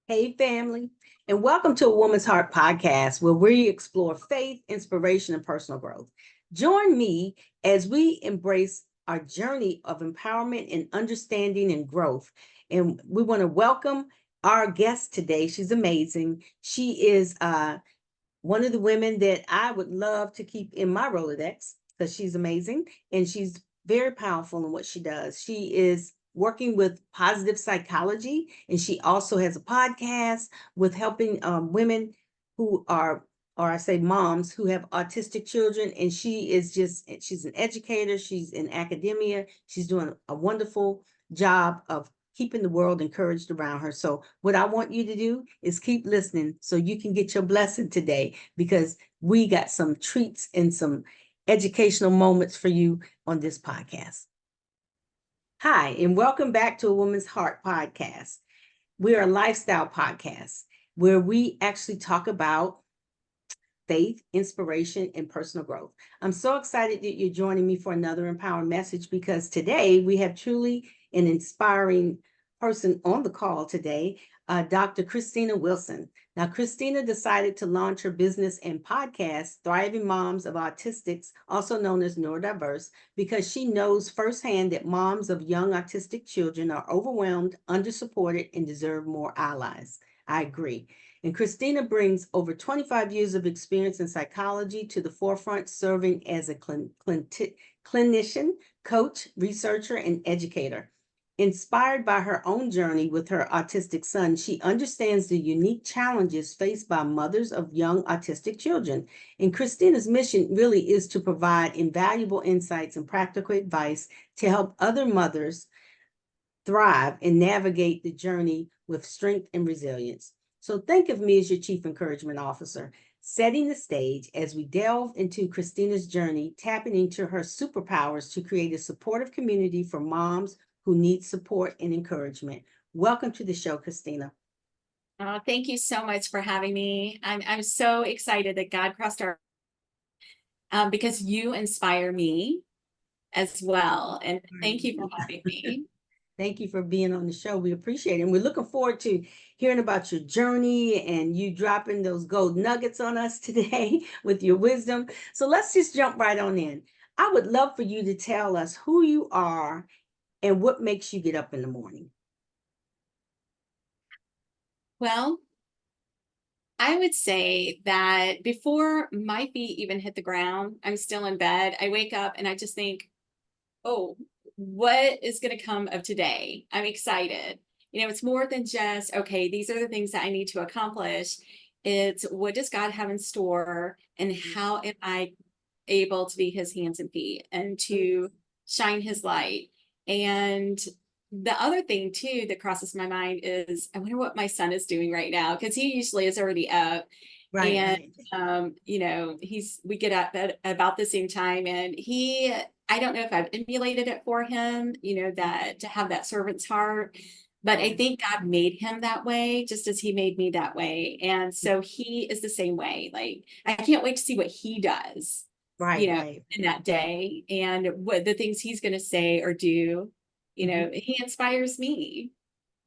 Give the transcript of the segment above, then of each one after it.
Hey, family, and welcome to a Woman's Heart podcast where we explore faith, inspiration, and personal growth. Join me as we embrace our journey of empowerment and understanding and growth. And we want to welcome our guest today. She's amazing. She is one of the women that I would love to keep in my Rolodex because she's amazing and she's very powerful in what she does. She is working with positive psychology, and she also has a podcast with helping women who are, or I say moms who have autistic children. And she's an educator, she's in academia, she's doing a wonderful job of keeping the world encouraged around her. So what I want you to do is keep listening so you can get your blessing today, because we got some treats and some educational moments for you on this podcast. Hi, and welcome back to a Woman's Heart podcast. We are a lifestyle podcast where we actually talk about faith, inspiration, and personal growth. I'm so excited that you're joining me for another empowering message, because today we have truly an inspiring person on the call today, Dr. Christina Wilson. Now, Christina decided to launch her business and podcast, Thriving Moms of Autistics, also known as Neurodiverse, because she knows firsthand that moms of young autistic children are overwhelmed, under-supported, and deserve more allies. I agree. And Christina brings over 25 years of experience in psychology to the forefront, serving as a clinician, coach, researcher, and educator. Inspired by her own journey with her autistic son, she understands the unique challenges faced by mothers of young autistic children. And Christina's mission really is to provide invaluable insights and practical advice to help other mothers thrive and navigate the journey with strength and resilience. So think of me as your chief encouragement officer, setting the stage as we delve into Christina's journey, tapping into her superpowers to create a supportive community for moms who need support and encouragement. Welcome to the show, Christina. Thank you so much for having me. I'm so excited that God crossed our because you inspire me as well. And thank you for having me. Thank you for being on the show. We appreciate it. And we're looking forward to hearing about your journey and you dropping those gold nuggets on us today with your wisdom. So let's just jump right on in. I would love for you to tell us who you are and what makes you get up in the morning. Well, I would say that before my feet even hit the ground, I'm still in bed. I wake up and I just think, oh, what is going to come of today? I'm excited. It's more than just, okay, these are the things that I need to accomplish. It's what does God have in store and how am I able to be his hands and feet and to shine his light. And the other thing too that crosses my mind is I wonder what my son is doing right now, because he usually is already up. Right. And we get up at about the same time, and I don't know if I've emulated it for him, that to have that servant's heart, but I think God made him that way, just as he made me that way. And so he is the same way. Like, I can't wait to see what he does, Right. in that day, and what the things he's going to say or do. He inspires me.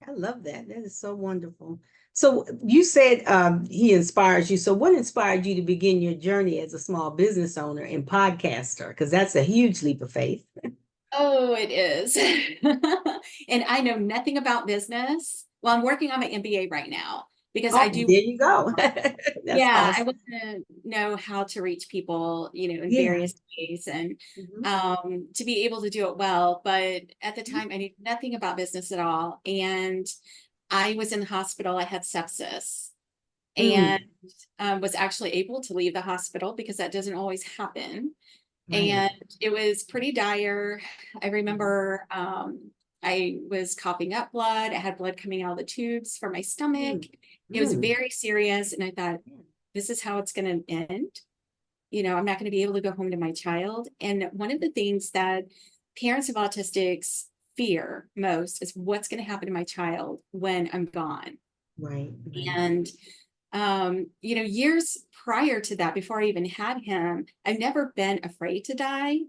I love that. That is so wonderful. So you said he inspires you. So what inspired you to begin your journey as a small business owner and podcaster? Because that's a huge leap of faith. Oh, it is. And I know nothing about business. Well, I'm working on my MBA right now because I do. There you go. That's Yeah, I awesome. want to know how to reach people, in Yeah. various ways, and Mhm. to be able to do it well. But at the Mhm. time, I knew nothing about business at all. And I was in the hospital. I had sepsis and Mm. was actually able to leave the hospital because that doesn't always happen. Right. And it was pretty dire. I Mhm. remember I was coughing up blood. I had blood coming out of the tubes from my stomach. Mm. It was Mm. very serious. And I thought, Yeah. this is how it's going to end. I'm not going to be able to go home to my child. And one of the things that parents of autistics fear most is what's going to happen to my child when I'm gone. Right. Right. And years prior to that, before I even had him, I've never been afraid to die.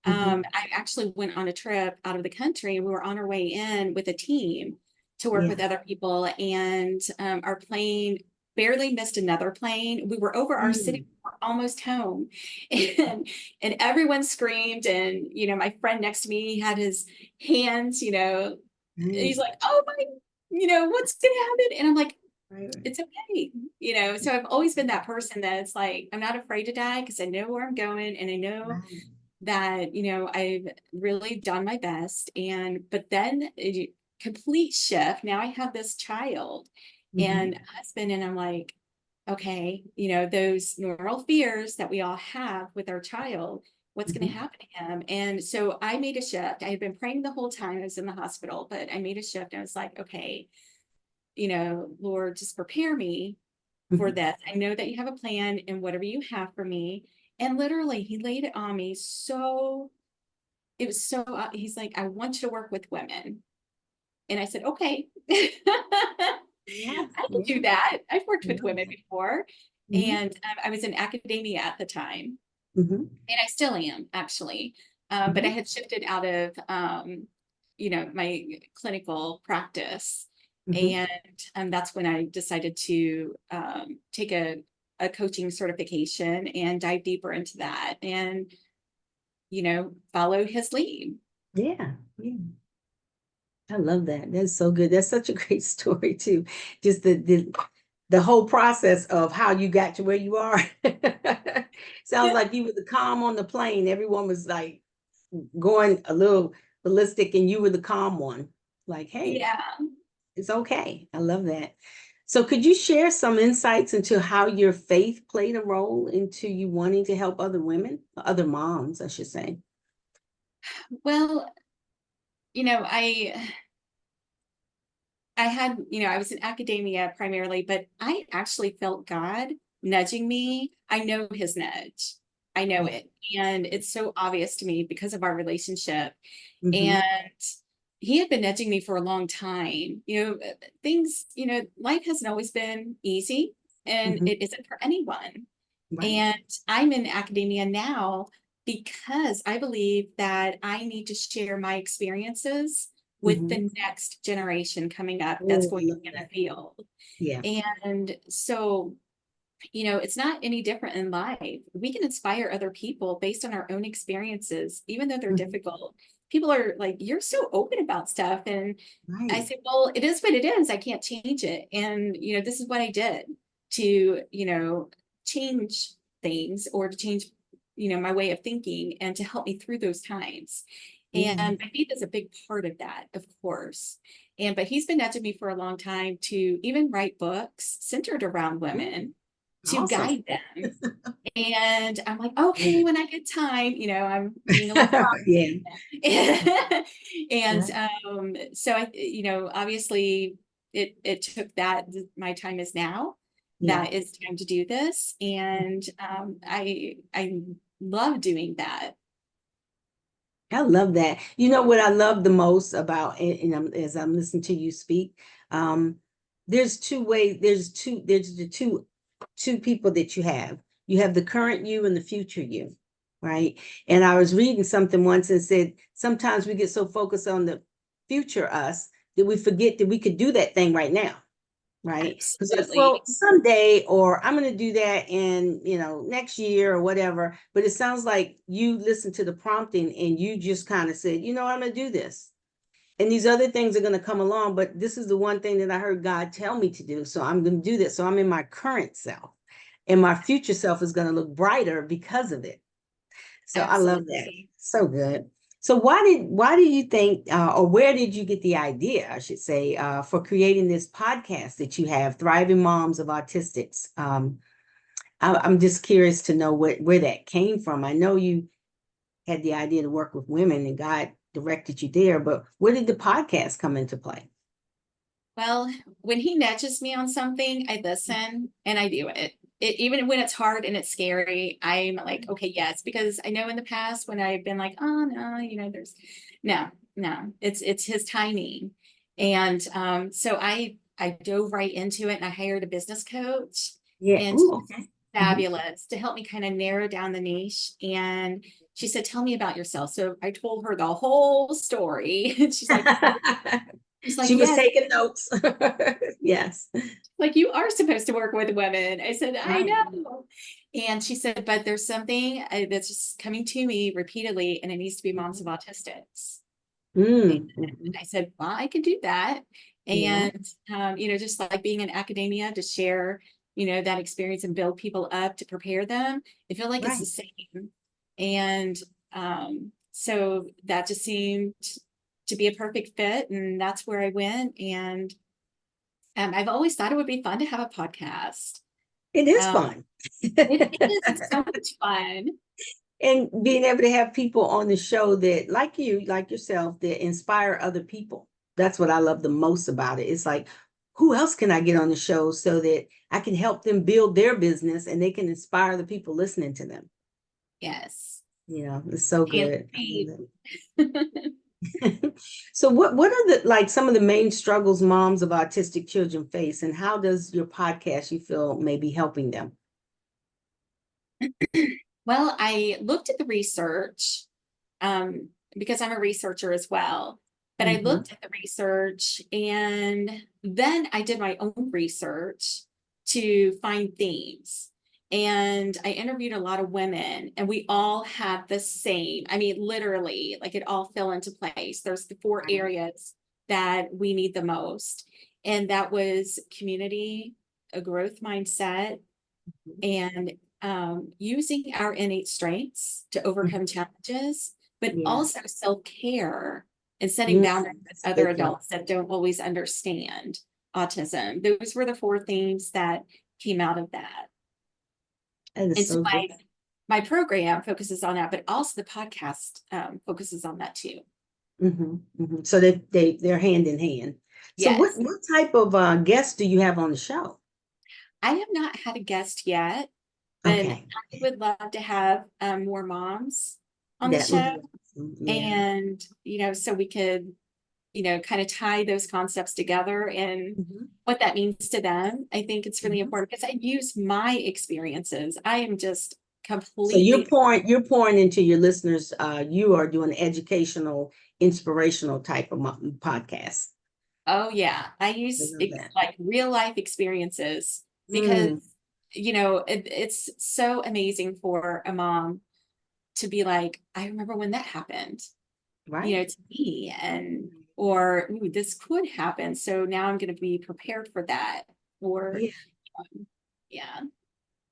Mhm. I actually went on a trip out of the country, and we were on our way in with a team to work Yeah. with other people, and our plane barely missed another plane. We were over our city, almost home, and everyone screamed, and my friend next to me had his hands, he's like, oh my, what's gonna happen? And I'm like, it's okay, so I've always been that person that's like, I'm not afraid to die because I know where I'm going, and I know that I've really done my best. But then complete shift, now I have this child and husband, and I'm like, okay, those normal fears that we all have with our child, what's going to happen to him? And so I made a shift. I had been praying the whole time I was in the hospital, but I made a shift, and I was like, okay, Lord, just prepare me for this. I know that you have a plan, and whatever you have for me. And literally he laid it on me. So it was so, he's like, I want you to work with women. And I said, okay, Yeah. I can do that. I've worked with women that. before. And I was in academia at the time, and I still am, actually. But I had shifted out of, my clinical practice. And that's when I decided to take a coaching certification and dive deeper into that, and follow his lead. Yeah. Yeah. I love that. That's so good. That's such a great story too. Just the whole process of how you got to where you are. Sounds like you were the calm on the plane. Everyone was like going a little ballistic, and you were the calm one. Like, hey, Yeah. it's okay. I love that. So could you share some insights into how your faith played a role into you wanting to help other women, other moms, I should say? Well, I had, I was in academia primarily, but I actually felt God nudging me. I know his nudge. I know it. And it's so obvious to me because of our relationship. And he had been nudging me for a long time. Things, life hasn't always been easy, and it isn't for anyone. Right. And I'm in academia now because I believe that I need to share my experiences with the next generation coming up that's Oh, I going to love be in the that. field. Yeah. And so, it's not any different in life. We can inspire other people based on our own experiences, even though they're difficult. People are like, you're so open about stuff. And I Right. say, well, it is what it is. I can't change it. And, this is what I did to, change things, or to change, my way of thinking, and to help me through those times. Yeah. And my faith is a big part of that, of course. But he's been nudging me for a long time to even write books centered around women, to Awesome. guide them. And I'm like, okay, when I get time, I'm being a little Yeah. and Yeah. so obviously it took that, my time is now, Yeah. that is time to do this. And I love doing that. I love that. You know what I love the most about, as I'm listening to you speak, there's two ways, there's the two people that you have. You have the current you and the future you, right? And I was reading something once and said, sometimes we get so focused on the future us that we forget that we could do that thing right now. Right. Because like, well, Absolutely. someday, or I'm going to do that in, next year or whatever. But it sounds like you listened to the prompting and you just kind of said, I'm going to do this. And these other things are going to come along. But this is the one thing that I heard God tell me to do. So I'm going to do this. So I'm in my current self, and my future self is going to look brighter because of it. So I love that. Absolutely. So good. So why do you think, or where did you get the idea, I should say, for creating this podcast that you have, Thriving Moms of Autistics? I'm just curious to know where that came from. I know you had the idea to work with women, and God directed you there, but where did the podcast come into play? Well, when he nudges me on something, I listen and I do it. Even when it's hard and it's scary, I'm like, okay, yes, because I know in the past when I've been like, oh no, there's no, it's his timing. And so I dove right into it, and I hired a business coach, Yeah. and Ooh, okay. fabulous, to help me kind of narrow down the niche. And she said, tell me about yourself. So I told her the whole story. And she's like, She's like, She was yes, taking notes. Yes. like you are supposed to work with women. I said, I Right. know. And she said, but there's something that's just coming to me repeatedly, and it needs to be Moms of Autistics. And Mm, mhm. I said, well, I can do that. Yeah. And, just like being in academia to share, that experience and build people up to prepare them, I feel like it's the Right. same. And so that just seemed to be a perfect fit. And that's where I went. And I've always thought it would be fun to have a podcast. It is Um, fun. it is, it's so much fun. And being able to have people on the show that, like you, like yourself, that inspire other people. That's what I love the most about it. It's like, who else can I get on the show so that I can help them build their business and they can inspire the people listening to them? Yes. It's so And good. I me. love it. So what are the like some of the main struggles moms of autistic children face, and how does your podcast you feel may be helping them? Well, I looked at the research because I'm a researcher as well. But I Hmm. looked at the research and then I did my own research to find themes. And I interviewed a lot of women, and we all have the same, I mean, literally, like it all fell into place. There's the four Right. areas that we need the most. And that was community, a growth mindset, and using our innate strengths to overcome Mhm. challenges, but Yeah. also self-care and setting Mm, boundaries with that's a other big one. adults that don't always understand autism. Those were the four things that came out of that. That is And so so good. my program focuses on that, but also the podcast focuses on that too. So they're hand in hand. So Yes. what type of guests do you have on the show? I have not had a guest yet, but Okay. I would love to have more moms on the That would show. be awesome. Yeah. And, so we could, kind of tie those concepts together and Mhm. what that means to them. I think it's really Mhm. important because I use my experiences. I am just So completely, you're pouring into your listeners. You are doing educational, inspirational type of podcast. oh yeah, I I use love that. like real life experiences because, Mm, it's so amazing for a mom to be like, I remember when that happened, right. to me, and or ooh, this could happen. So now I'm going to be prepared for that. Or Yeah. yeah.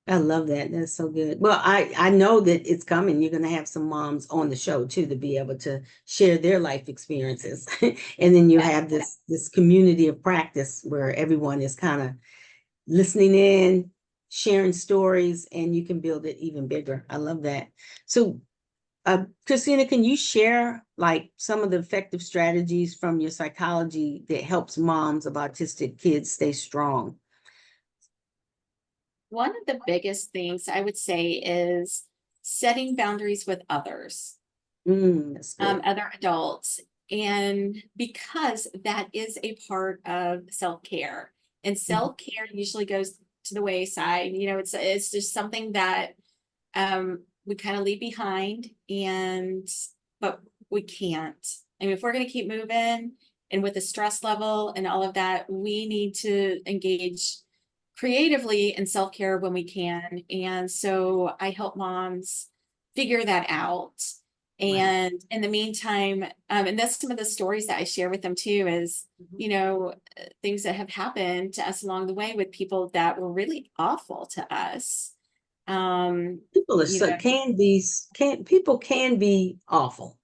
I love that. That's so good. Well, I know that it's coming. You're going to have some moms on the show too to be able to share their life experiences, and then you Yeah. have this community of practice where everyone is kind of listening in, sharing stories, and you can build it even bigger. I love that. So, Christina, can you share like some of the effective strategies from your psychology that helps moms of autistic kids stay strong? One of the biggest things I would say is setting boundaries with others, That's good. other adults. And because that is a part of self-care, and Mhm. self-care usually goes to the wayside. It's just something that we kind of leave behind, but we can't. I mean, if we're going to keep moving, and with the stress level and all of that, we need to engage creatively in self-care when we can. And so I help moms figure that out. Right. And in the meantime, and that's some of the stories that I share with them too, is, Mhm. things that have happened to us along the way with people that were really awful to us. People are You so know, can be awful.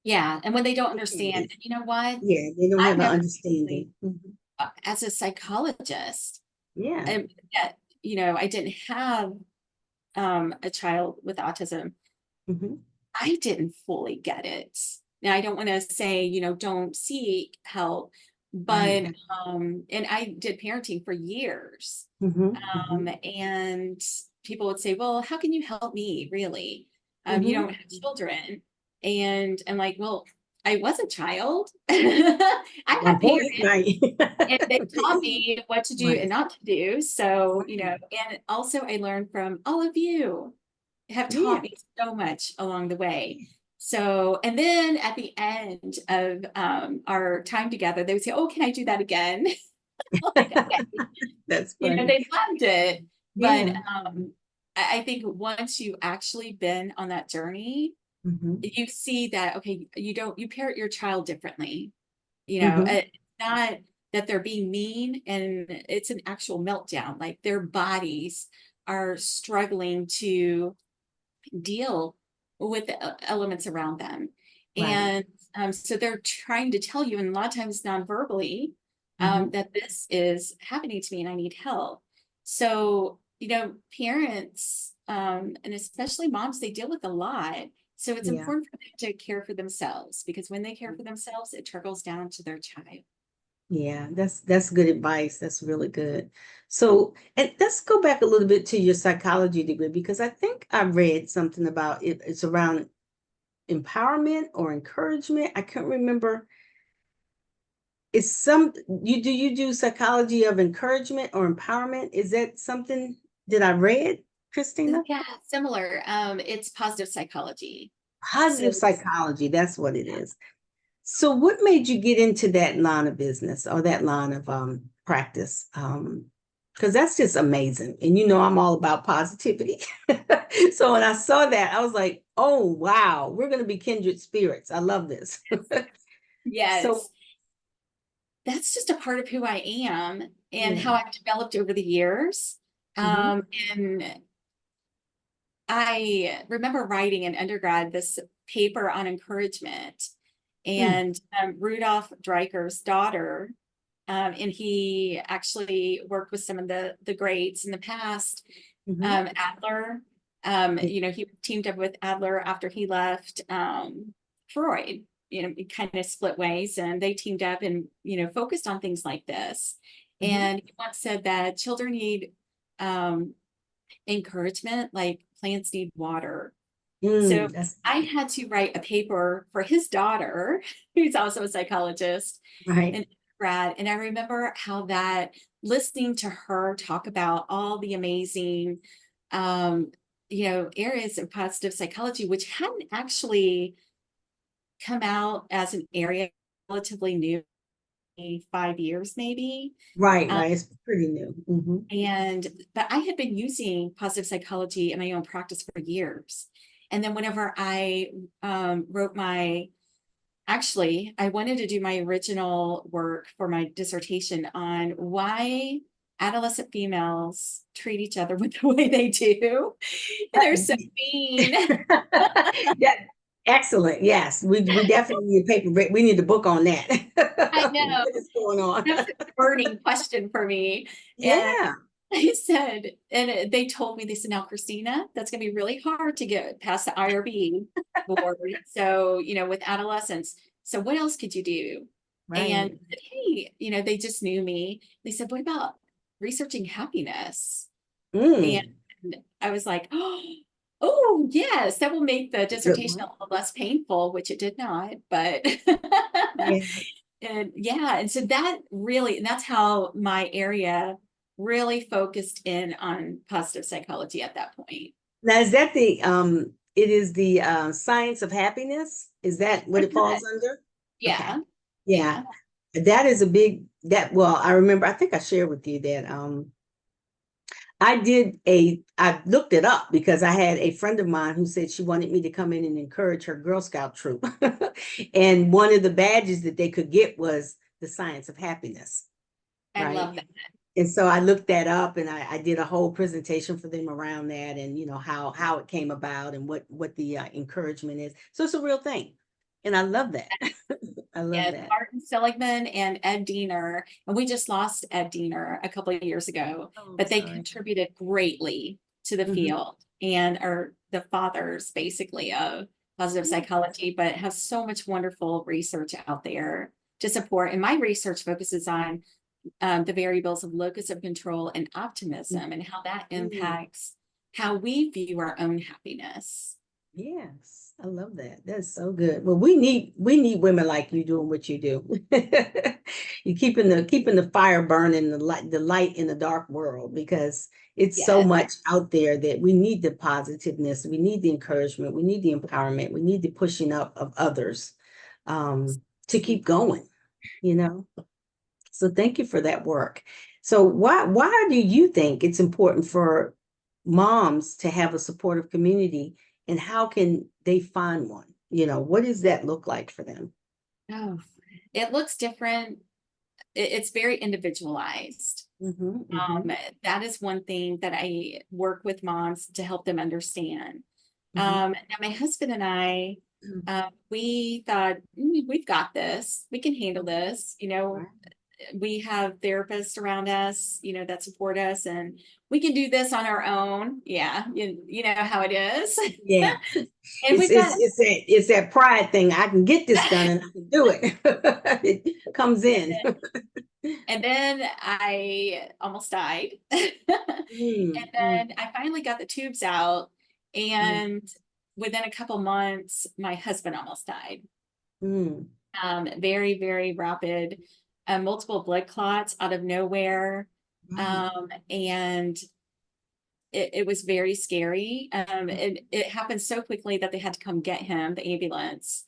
yeah. And when they don't They can understand, be. you know what? Yeah, they don't I've have an never really, understanding. Mhm. as a psychologist, Yeah. and that, I didn't have a child with autism. Mhm. I didn't fully get it. Now, I don't want to say, don't seek help, but Right. and I did parenting for years. Mhm. Mhm. And people would say, well, how can you help me, really? You Mhm. don't have children. And I'm like, well, I was a child. I At had one point, parents, right. and they taught me what to do and Right. not to do. So, Right. and also I learned from all of you have taught Yeah. me so much along the way. So, and then at the end of our time together, they would say, "Oh, can I do that again?" Like, okay, That's you know, funny. they loved it. But Yeah. I think once you actually been on that journey, Hmm. you see that, okay, you parent your child differently. Hmm. Not that they're being mean, and it's an actual meltdown. Like their bodies are struggling to deal with the elements around them. Right. And so they're trying to tell you, and a lot of times non-verbally, Hmm. that this is happening to me and I need help. So, parents, and especially moms, they deal with a lot. So it's Yeah. important for them to care for themselves, because when they care for themselves, it trickles down to their child. Yeah, that's good advice. That's really good. So, and let's go back a little bit to your psychology degree because I think I read something about it. It's around empowerment or encouragement. I can't remember. It's some you do psychology of encouragement or empowerment? Is that something that I read, Christina? Yeah, similar. It's positive psychology. So Positive psychology, that's what it yeah. is. So what made you get into that line of business or that line of practice? Because that's just amazing. And I'm all about positivity. So when I saw that, I was like, oh wow, we're gonna be kindred spirits. I love this. So Yes, that's just a part of who I am and how yeah. I've developed over the years. Hmm. And I remember writing in undergrad this paper on encouragement, Mm, and Rudolph Dreicher's daughter, and he actually worked with some of the greats in the past. hmm. Adler, he teamed up with Adler after he left Freud. It kind of split ways, and they teamed up and focused on things like this. Hmm. And he once said that children need um, encouragement like plants need water. So That's I had to write a paper for his daughter, who's also a psychologist, right. an grad. And I remember how that listening to her talk about all the amazing, um, areas of positive psychology, which hadn't actually come out as an area relatively new, 5 years maybe. Right, Um, right. It's pretty new. Hmm. but I had been using positive psychology in my own practice for years. And then whenever I wrote I wanted to do my original work for my dissertation on why adolescent females treat each other with the way they do. And they're so mean. Yeah, excellent. Yes, we definitely need a paper. We need a book on that. I know. What is going on? That was a burning question for me. And Yeah. I said, and they told me, they said, now, Christina, that's going to be really hard to get past the IRB board. So, with adolescents. So what else could you do? And Right. hey, they just knew me. They said, what about researching happiness? And Mm, I was like, oh, yes, that will make the that's a good dissertation a one. little less painful, which it did not, but Yeah. and yeah, and so and that's how my area really focused in on positive psychology at that point. Now, is that it is the science of happiness? Is that what it falls under? Okay. Yeah, Yeah. yeah. That is a big well, I remember, I think I shared with you that I looked it up because I had a friend of mine who said she wanted me to come in and encourage her Girl Scout troop. And one of the badges that they could get was the science of happiness, I right? love that. And so I looked that up and I did a whole presentation for them around that and how it came about and what the encouragement is. So it's a real thing. And I love that. I love Yes, that. Martin Seligman and Ed Diener, and we just lost Ed Diener a couple of years ago, Oh, I'm but they sorry. contributed greatly to the Mhm. field and are the fathers basically of positive Yeah. psychology, but have so much wonderful research out there to support. And my research focuses on the variables of locus of control and optimism and how that Mhm. impacts how we view our own happiness. Yes, I love that. That's so good. Well, we need women like you doing what you do. You keeping the fire burning, the light in the dark world, because it's so Yes. much out there that we need the positiveness, we need the encouragement, we need the empowerment, we need the pushing up of others to keep going, you know. So thank you for that work. So why do you think it's important for moms to have a supportive community, and how can they find one? You know, what does that look like for them? Oh, it looks different. It's very individualized. Mm-hmm, mm-hmm, Um, that is one thing that I work with moms to help them understand. mm-hmm. Now my husband and I, we thought, we've got this. We can handle this. Right. We have therapists around us, that support us, and we can do this on our own. Yeah, you know how it is. Yeah. And we've got, It's that pride thing. I can get this done and I can do it. It comes in. and then I almost died. And Mm, then I finally got the tubes out, mm, and within a couple months, my husband almost died. mm, Very, very rapid, multiple blood clots out of nowhere. right. And it was very scary. It happened so quickly that they had to come get him, the ambulance,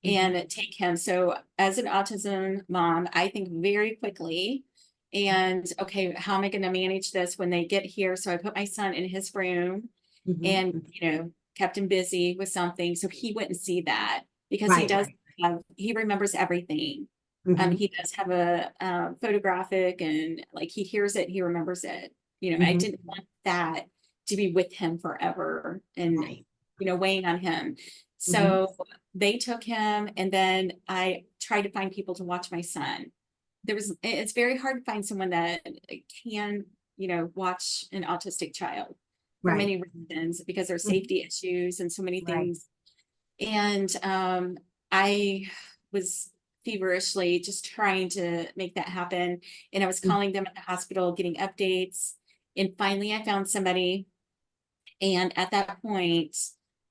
Mhm. and take him. So as an autism mom, I think very quickly. And okay, how am I going to manage this when they get here? So I put my son in his room Mhm, and, mhm. kept him busy with something so he wouldn't see that, because Right, right. he remembers everything. Mhm, He does have a photographic, and like he hears it, he remembers it. I mhm. didn't want that to be with him forever and, Right. weighing on him. Mhm. So they took him, and then I tried to find people to watch my son. It's very hard to find someone that can, watch an autistic child for Right. many reasons, because there's Mhm. safety issues and so many Right. things. And I was feverishly just trying to make that happen. And I was Mm, calling them at the hospital, getting updates. And finally, I found somebody. And at that point,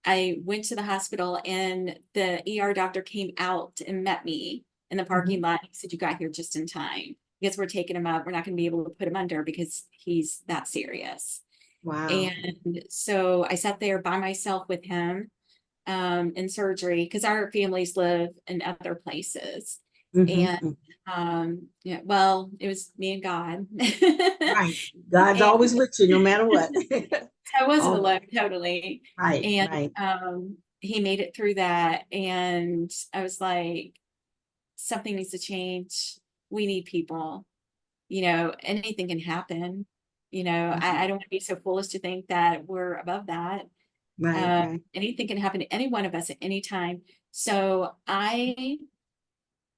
I went to the hospital, and the ER doctor came out and met me in the mhm. parking lot. He said, "You got here just in time, because we're taking him up. We're not going to be able to put him under because he's that serious." Wow. And so I sat there by myself with him in surgery, because our families live in other places. Mhm, And mm. yeah, well, it was me and God. Right. God's And always with you no matter what. I wasn't Always. alone, totally. Right, And right. he made it through that. And I was like, something needs to change. We need people. Anything can happen. Mhm. I don't want to be so foolish to think that we're above that. Right, right. Anything can happen to any one of us at any time. So I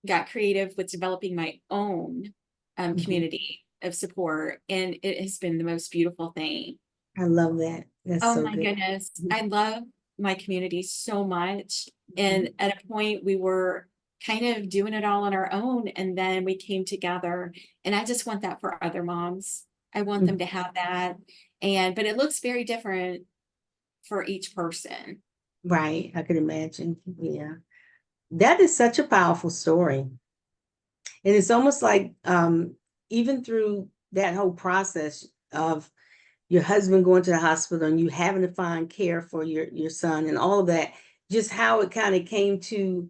got creative with developing my own Mhm. community of support, and it has been the most beautiful thing. I love that. That's Oh so my good. goodness. Mhm, I love my community so much. And mhm, at a point, we were kind of doing it all on our own. And then we came together. And I just want that for other moms. I want them mhm. to have that. But it looks very different for each person. Right. I could imagine. Yeah. That is such a powerful story. And it's almost like even through that whole process of your husband going to the hospital and you having to find care for your son and all of that, just how it kind of came to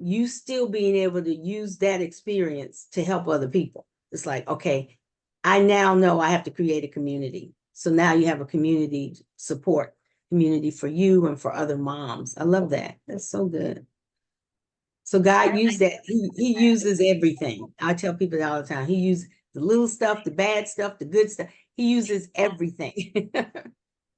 you still being able to use that experience to help other people. It's like, okay, I now know I have to create a community. So now you have a community support community for you and for other moms. I love that. That's so good. So God Our used that. He uses everything. I tell people that all the time. He uses the little stuff, the bad stuff, the good stuff. He uses everything.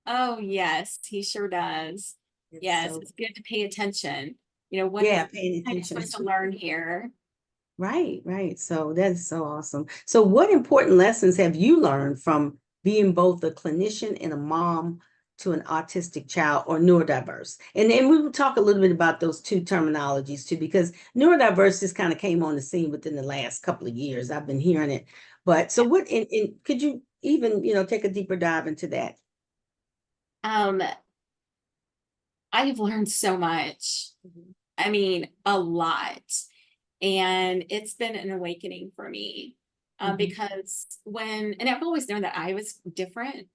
Oh, yes, he sure does. It's Yes, so it's good to pay attention. yeah, paying I'm attention. supposed to learn here? Right, right. So that's so awesome. So what important lessons have you learned from being both a clinician and a mom to an autistic child or neurodiverse? And we will talk a little bit about those two terminologies too, because neurodiverse just kind of came on the scene within the last couple of years. I've been hearing it. But so what in could you even, take a deeper dive into that? Um, I've learned so much. Mhm. I mean, a lot. And it's been an awakening for me, Mhm. because and I've always known that I was different.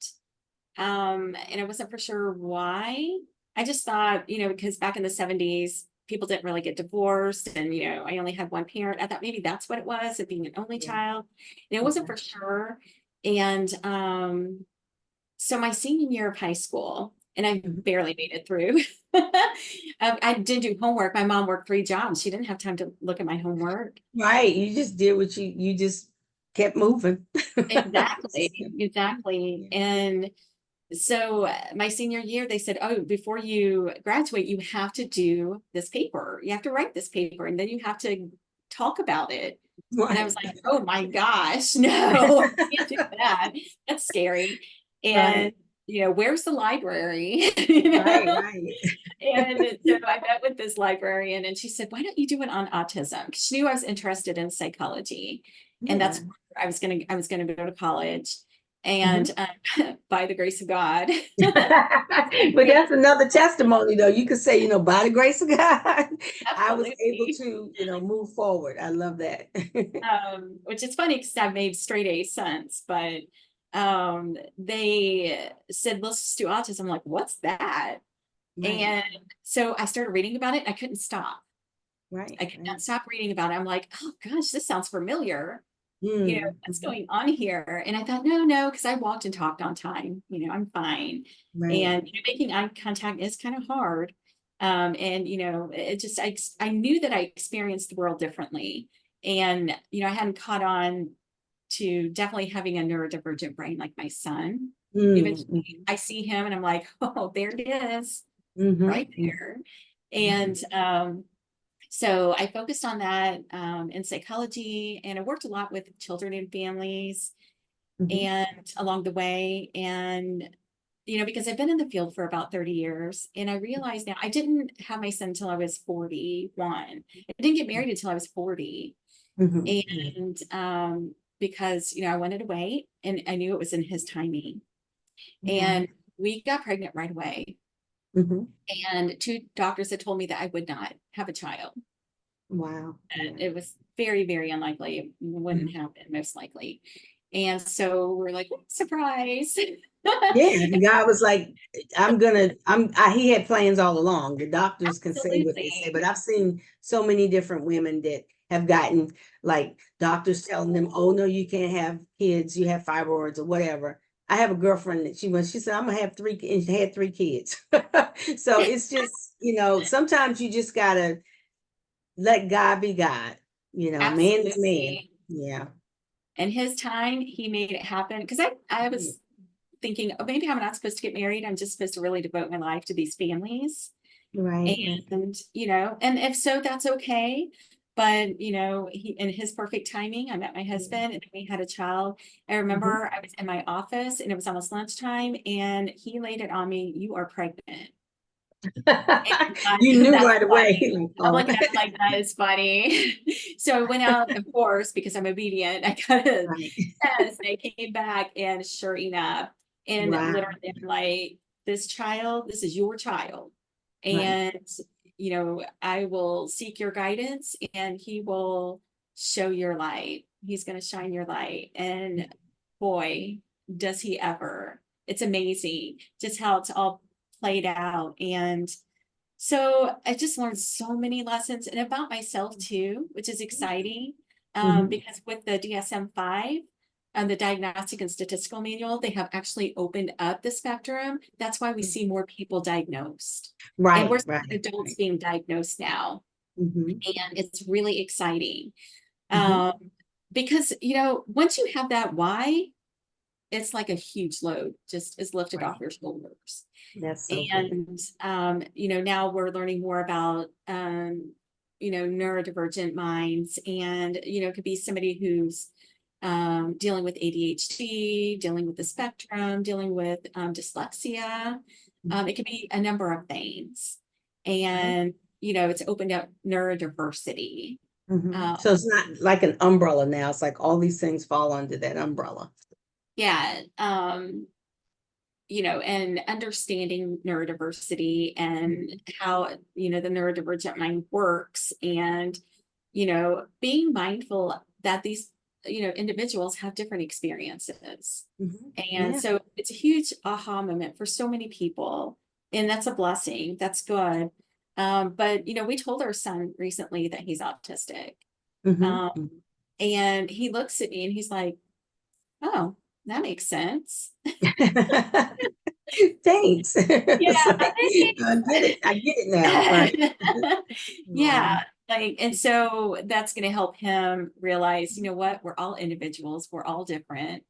And I wasn't for sure why. I just thought, because back in the 70s, people didn't really get divorced. And, I only had one parent. I thought maybe that's what it was, of being an only Yeah. child. And it wasn't Yeah. for sure. And so my senior year of high school, and I Mhm. barely made it through. I didn't do homework. My mom worked 3 jobs. She didn't have time to look at my homework. Right. You just did what you just kept moving. Exactly, exactly. Yeah. And so my senior year, they said, oh, before you graduate, you have to do this paper. You have to write this paper, and then you have to talk about it. And I was Right. like, oh my gosh, no, I can't do that. That's scary. And, Right. where's the library? Right. Right. And so I met with this librarian, and she said, why don't you do it on autism? Because she knew I was interested in psychology. And Yeah. that's where I was gonna go to college. And Mhm. by the grace of God. But that's another testimony, though. You could say, by the grace of God, I was able Absolutely. to, move forward. I love that. Which is funny because I've made straight A since, but they said, let's just do autism. I'm like, what's that? Right. And so I started reading about it, and I couldn't stop. Right. I could Right. not stop reading about it. I'm like, oh gosh, this sounds familiar. Mm. What's Mhm. going on here? And I thought, no, because I walked and talked on time. I'm fine. Right. And making eye contact is kind of hard. And it just I knew that I experienced the world differently. And I hadn't caught on to definitely having a neurodivergent brain like my son. Mm. Eventually I see him and I'm like, oh, there it is, right Mhm. there. Mhm. And so I focused on that in psychology, and I worked a lot with children and families Mhm. and along the way. And, because I've been in the field for about 30 years, and I realized now I didn't have my son until I was 41. I didn't get married until I was 40. Mhm. Yeah. And because, I wanted to wait, and I knew it was in his timing. Yeah. And we got pregnant right away. Mhm. And two doctors had told me that I would not have a child. Wow. Yeah. It was very, very unlikely. It wouldn't Mhm. happen, most likely. And so we're like, surprise. Yeah, and God was like, he had plans all along. The doctors can say what they say, Absolutely. but I've seen so many different women that have gotten like doctors telling them, oh no, you can't have kids, you have fibroids or whatever. I have a girlfriend that she said, I'm gonna have three, and she had 3 kids. So it's just, sometimes you just gotta let God be God, man is man. Absolutely. Yeah. And his time, he made it happen. Because I Yeah. was thinking, oh, maybe I'm not supposed to get married. I'm just supposed to really devote my life to these families. Right, right. And if so, that's okay. But, he, in his perfect timing, I met my Yeah. husband, and we had a child. I Mhm. remember I was in my office, and it was almost lunchtime, and he laid it on me, you are pregnant. And You knew that's right away. funny. Like, I'm oh, looking at it like, that is funny. So I went out, of course, because I'm obedient. I got a right. test, and I came back, and sure enough, and Wow. literally, I'm like, this is your child. Right. And, I will seek your guidance, and he will show your light. He's going to shine your light. And boy, does he ever. It's amazing just how it's all played out. And so I just learned so many lessons, and about myself too, which is exciting. Mhm. Because with the DSM-5 and the Diagnostic and Statistical Manual, they have actually opened up the spectrum. That's why we see more people diagnosed. And we're Right, seeing right, adults right. being diagnosed now. Mhm. And it's really exciting. Mhm. Um, because, once you have that why, it's like a huge load just is lifted off Right. your shoulders. That's so good. And now we're learning more about neurodivergent minds, and it could be somebody who's dealing with ADHD, dealing with the spectrum, dealing with dyslexia. Mhm. It could be a number of things. Right. And it's opened up neurodiversity. Mhm. um, So it's not like an umbrella now. It's like all these things fall under that umbrella. yeah. and understanding neurodiversity and how, the neurodivergent mind works, and, being mindful that these, individuals have different experiences. And Yeah. so it's a huge aha moment for so many people. And that's a blessing. That's good. But, we told our son recently that he's autistic. Um, Mm-hmm. and he looks at me and he's like, oh, that makes sense. Thanks. Yeah, It's like, I get it. I get it now. Right. yeah, Um, and so that's going to help him realize, what, we're all individuals, we're all different,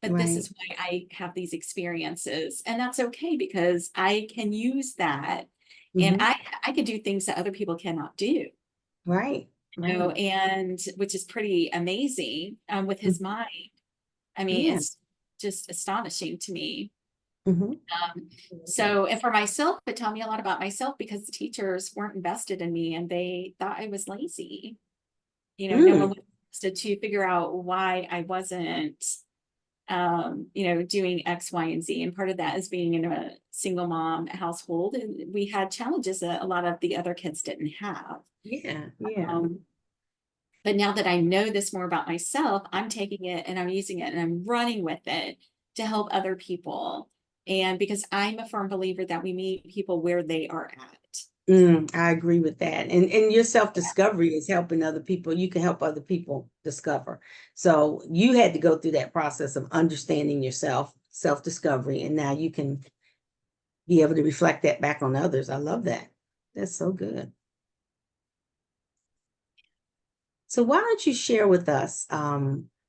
but this right. is why I have these experiences, and that's okay because I can use that, and Mm-hmm. I can do things that other people cannot do, Right. Right. and which is pretty amazing, with his Mhm. mind. I mean, Yeah. it's just astonishing to me. Mm-hmm. So, and for myself, it taught me a lot about myself because the teachers weren't invested in me and they thought I was lazy. No one Mm. was invested to figure out why I wasn't, doing X, Y, and Z. And part of that is being in a single mom household. And we had challenges that a lot of the other kids didn't have. Yeah. Yeah. Um, but now that I know this more about myself, I'm taking it and I'm using it and I'm running with it to help other people. And because I'm a firm believer that we meet people where they are at. I agree with that. And your self-discovery is helping other people. You can help other people discover. So you had to go through that process of understanding yourself, self-discovery, and now you can be able to reflect that back on others. I love that. That's so good. So why don't you share with us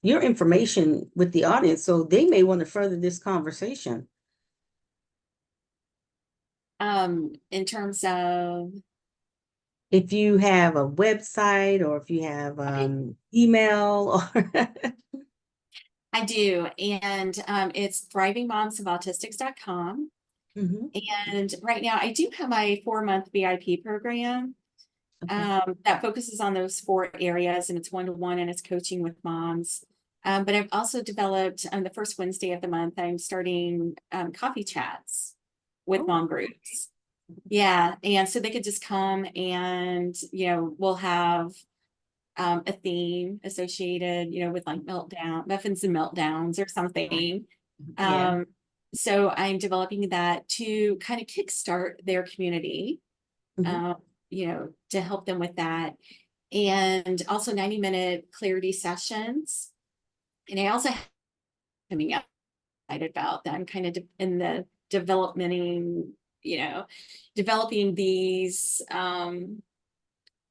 your information with the audience so they may want to further this conversation? In terms of, If you have a website or if you have okay, email or I do. And it's thrivingmomsofautistics.com. Mhm. And right now I do have my 4-month VIP program Okay. that focuses on those 4 areas, and it's one-to-one and it's coaching with moms. But I've also developed on the first Wednesday of the month, I'm starting coffee chats with Oh, mom groups. Yeah. And so they could just come and, we'll have a theme associated, with like muffins and meltdowns or right. something. Yeah. Um, so I'm developing that to kind of kickstart their community, Mhm. um, to help them with that. And also 90-minute clarity sessions. And I also have coming up excited about that. I'm kind of in the you know, developing these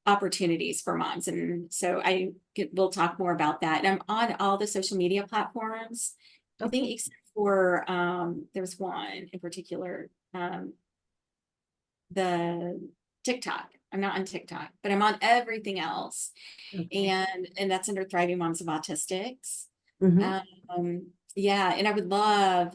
opportunities for moms. And so we'll talk more about that. And I'm on all the social media platforms. I think Okay. except for there's one in particular, the TikTok. I'm not on TikTok, but I'm on everything else. Okay. And that's under Thriving Moms of Autistics. Mhm. Yeah, and I would love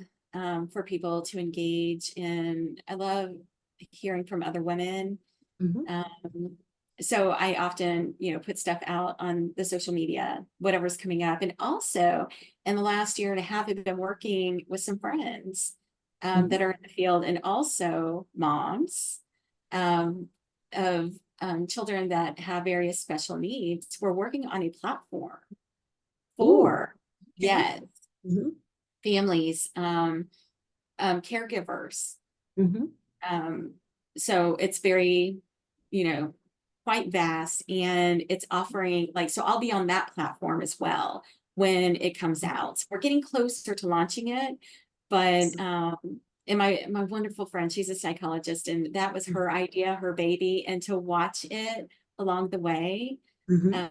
for people to engage in, I love hearing from other women. Mhm. Um, so I often, put stuff out on the social media, whatever's coming up. And also in the last year and a half, I've been working with some friends Mhm. that are in the field, and also moms um, of children that have various special needs. We're working on a platform Ooh. for, Okay. yes, Mhm. families, caregivers. Mhm. Um, so it's very, you know, quite vast, and it's offering like, so I'll be on that platform as well when it comes out. So we're getting closer to launching it, but and my wonderful friend, she's a psychologist, and that was her idea, her baby, and to watch it along the way Mhm. uh,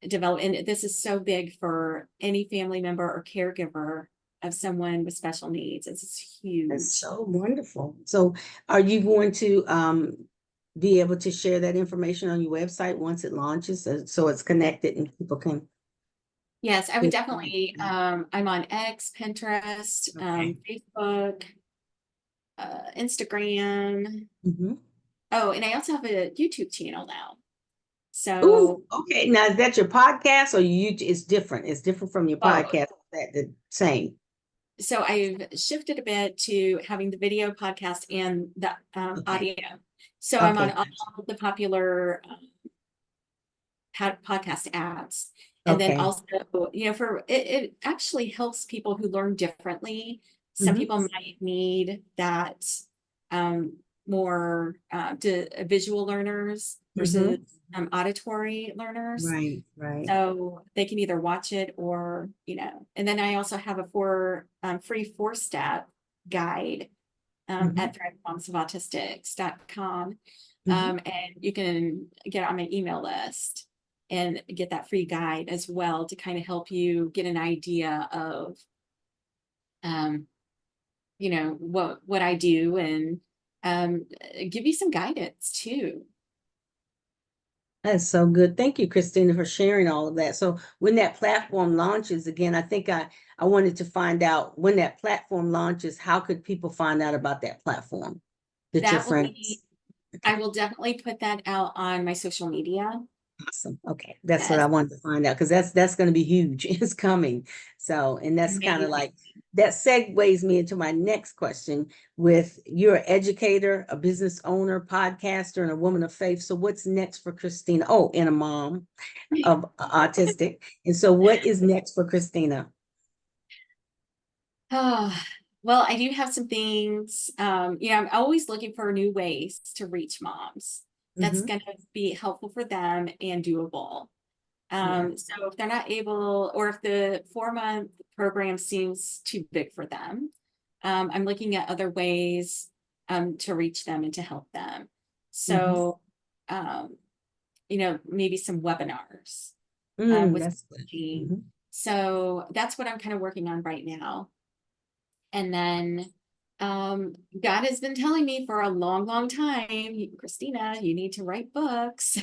develop. And this is so big for any family member or caregiver of someone with special needs. It's That's huge. so wonderful. So are you going to be able to share that information on your website once it launches so it's connected and people can Yes, I would get definitely. I'm on X, Pinterest, okay. Facebook, Instagram. Mhm. Oh, and I also have a YouTube channel now. Ooh, So, okay. Now is that your podcast or it's different? It's different from your both. podcast. That the same. so I've shifted a bit to having the video podcast and the Okay. audio. So I'm on Okay. all of the popular podcast apps. And then Okay. also, for it actually helps people who learn differently. Some Mhm. people might need that more visual learners versus Mhm. auditory learners. Right. Right. So they can either watch it or, and then I also have a free 4-step guide Mhm. at momsofAutistics.com. Mhm. And you can get on my email list and get that free guide as well to kind of help you get an idea of, um, what I do and give you some guidance too. That's so good. Thank you, Christina, for sharing all of that. So when that platform launches again, I think I wanted to find out when that platform launches, how could people find out about that platform that your That will friends? be, I will definitely put that out on my social media. Awesome. Okay. That's what I Yes, wanted to find out because that's going to be huge. It's coming. So, and that's kind of amazing. like that segues me into my next question with you're an educator, a business owner, podcaster, and a woman of faith. So what's next for Christina? Oh, and a mom of autistic. And so what is next for Christina? Oh, well, I do have some things. I'm always looking for new ways to reach moms. That's Hmm. going to be helpful for them and doable. Yeah. So if they're not able, or if the 4-month program seems too big for them, I'm looking at other ways to reach them and to help them. Hmm. So, um, maybe some webinars with That's good. teaching. Mhm. So that's what I'm kind of working on right now. And then God has been telling me for a long, long time, Christina, you need to write books.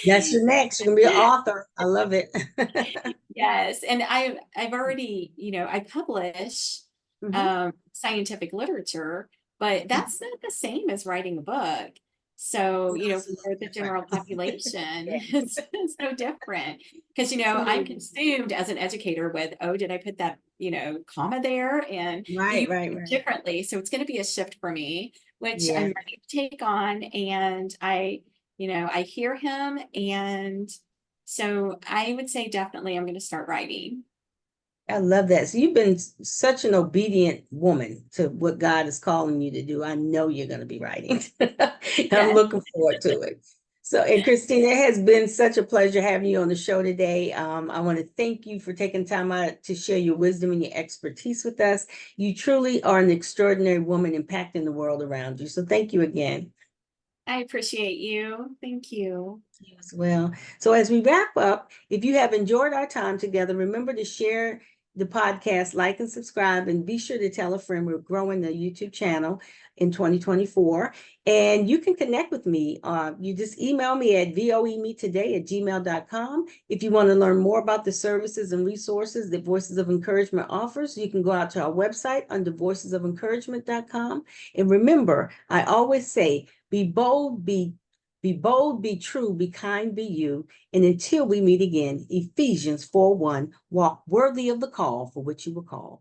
That's your next. You're gonna be an author. I love it. Yes, and I've already, I publish Hmm. scientific litliterature, but that's not the same as writing a book. So, for Absolutely the different. general population, Yes. it's so different. Because, I'm Absolutely. consumed as an educator with, oh, did I put that, comma there? And Right, you right, think right. differently. So it's going to be a shift for me, which I'm Yeah. ready to take on. And I hear him, and so I would say definitely I'm going to start writing. I love that. So you've been such an obedient woman to what God is calling you to do. I know you're going to be writing. I'm Yes, looking forward to it. So, and Christina, it has been such a pleasure having you on the show today. I want to thank you for taking time out to share your wisdom and your expertise with us. You truly are an extraordinary woman impacting the world around you. So thank you again. I appreciate you. Thank you. You as well. So as we wrap up, if you have enjoyed our time together, remember to share the podcast, like and subscribe, and be sure to tell a friend. We're growing the YouTube channel in 2024. And you can connect with me. You just email me at voemetoday@gmail.com. If you want to learn more about the services and resources that Voices of Encouragement offers, you can go out to our website under voicesoфencouragement.com. And remember, I always say, be bold, be true, be kind, be you. And until we meet again, Ephesians 4:1, walk worthy of the call for which you were called.